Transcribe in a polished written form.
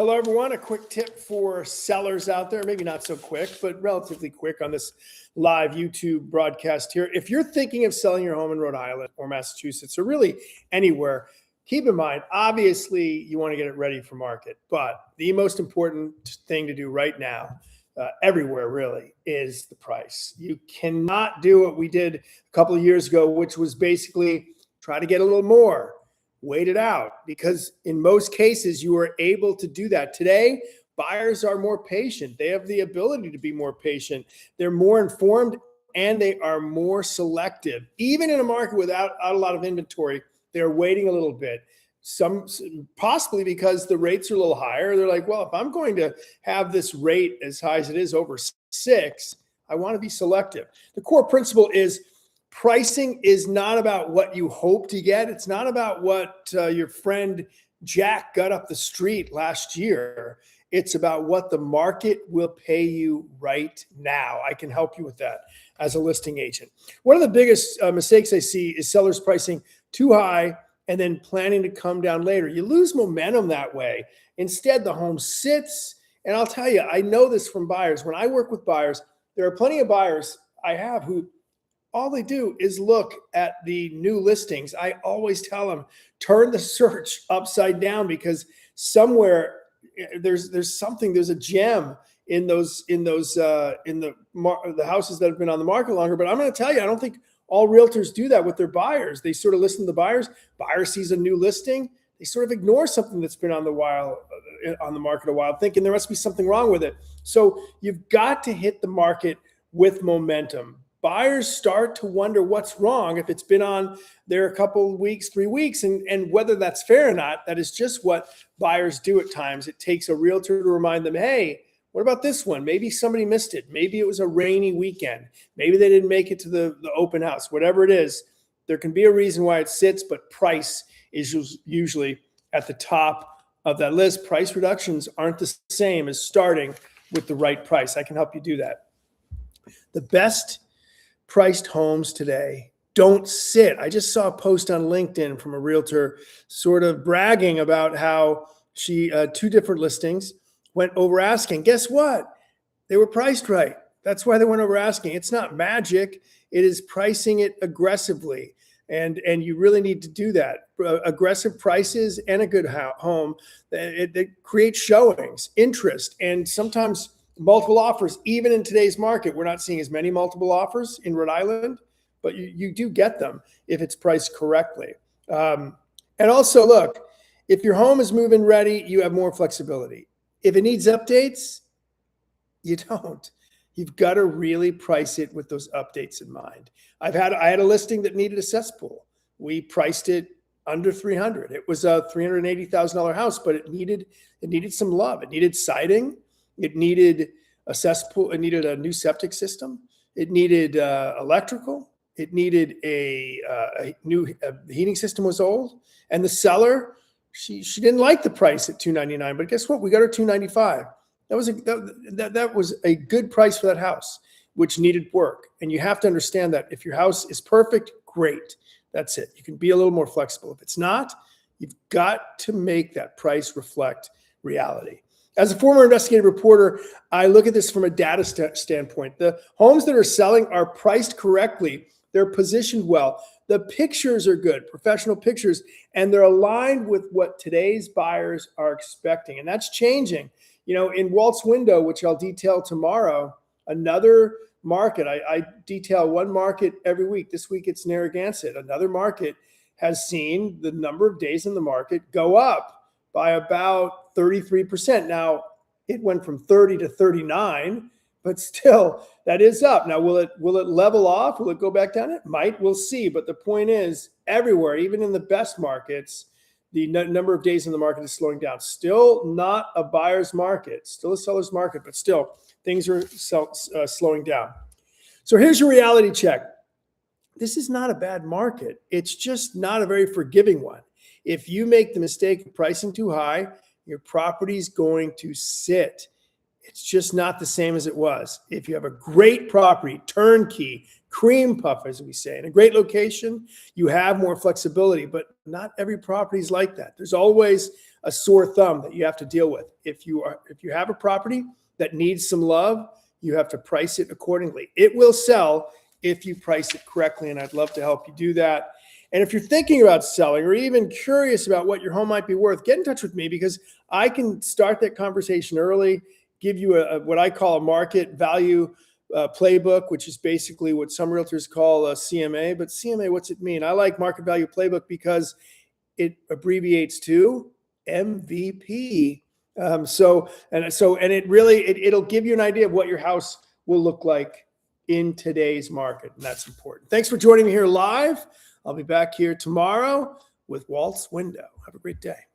Hello, everyone. A quick tip for sellers out there, maybe not so quick, but relatively quick on this live YouTube broadcast here. If you're thinking of selling your home in Rhode Island or Massachusetts or really anywhere, keep in mind, obviously, you want to get it ready for market. But the most important thing to do right now, everywhere really, is the price. You cannot do what we did a couple of years ago, which was basically try to get a little more. Wait it out, because in most cases you are able to do that. Today, buyers are more patient. They have the ability to be more patient. They're more informed and they are more selective. Even in a market without a lot of inventory, they're waiting a little bit. Some possibly because the rates are a little higher. They're like, well, if I'm going to have this rate as high as it is over 6, I want to be selective. The core principle is pricing is not about what you hope to get. It's not about what your friend Jack got up the street last year. It's about what the market will pay you right now. I can help you with that as a listing agent. One of the biggest mistakes I see is sellers pricing too high and then planning to come down later. You lose momentum that way. Instead, the home sits. And I'll tell you, I know this from buyers. When I work with buyers, there are plenty of buyers I have who all they do is look at the new listings. I always tell them, turn the search upside down, because somewhere there's a gem in the houses that have been on the market longer. But I'm going to tell you, I don't think all realtors do that with their buyers. They sort of listen to the buyers. Buyer sees a new listing. They sort of ignore something that's been on the market a while, thinking there must be something wrong with it. So you've got to hit the market with momentum. Buyers start to wonder what's wrong if it's been on there a couple of weeks, 3 weeks, and whether that's fair or not. That is just what buyers do at times. It takes a realtor to remind them, hey, what about this one? Maybe somebody missed it. Maybe it was a rainy weekend. Maybe they didn't make it to the open house. Whatever it is, there can be a reason why it sits, but price is usually at the top of that list. Price reductions aren't the same as starting with the right price. I can help you do that. The best priced homes today don't sit. I just saw a post on LinkedIn from a realtor sort of bragging about how she 2 different listings went over asking. Guess what? They were priced right. That's why they went over asking. It's not magic. It is pricing it aggressively. And you really need to do that. Aggressive prices and a good home, it creates showings, interest, and sometimes multiple offers. Even in today's market, we're not seeing as many multiple offers in Rhode Island, but you do get them if it's priced correctly. And also, look, if your home is move-in ready, you have more flexibility. If it needs updates, you don't. You've got to really price it with those updates in mind. I had a listing that needed a cesspool. We priced it under $300,000. It was a $380,000 house, but it needed some love. It needed siding. It needed a cesspool. It needed a new septic system. It needed electrical. It needed a new heating system was old. And the seller, she didn't like the price at $299. But guess what? We got her $295. That was a good price for that house, which needed work. And you have to understand that if your house is perfect, great. That's it. You can be a little more flexible. If it's not, you've got to make that price reflect reality. As a former investigative reporter, I look at this from a data standpoint. The homes that are selling are priced correctly. They're positioned well. The pictures are good, professional pictures, and they're aligned with what today's buyers are expecting. And that's changing. You know, in Walt's window, which I'll detail tomorrow, another market, I detail one market every week. This week it's Narragansett. Another market has seen the number of days in the market go up by about 33%. Now, it went from 30 to 39, but still, that is up. Now, will it level off? Will it go back down? It might. We'll see. But the point is, everywhere, even in the best markets, the number of days in the market is slowing down. Still not a buyer's market, still a seller's market, but still, things are slowing down. So here's your reality check. This is not a bad market. It's just not a very forgiving one. If you make the mistake of pricing too high, your property's going to sit. It's just not the same as it was. If you have a great property, turnkey, cream puff, as we say. In a great location, you have more flexibility, but not every property is like that. There's always a sore thumb that you have to deal with. If you have a property that needs some love, you have to price it accordingly. It will sell if you price it correctly, and I'd love to help you do that. And if you're thinking about selling or even curious about what your home might be worth, get in touch with me, because I can start that conversation early, give you what I call a market value playbook, which is basically what some realtors call a CMA. But CMA, what's it mean? I like market value playbook because it abbreviates to MVP. It'll give you an idea of what your house will look like in today's market, and that's important. Thanks for joining me here live. I'll be back here tomorrow with Walt's Window. Have a great day.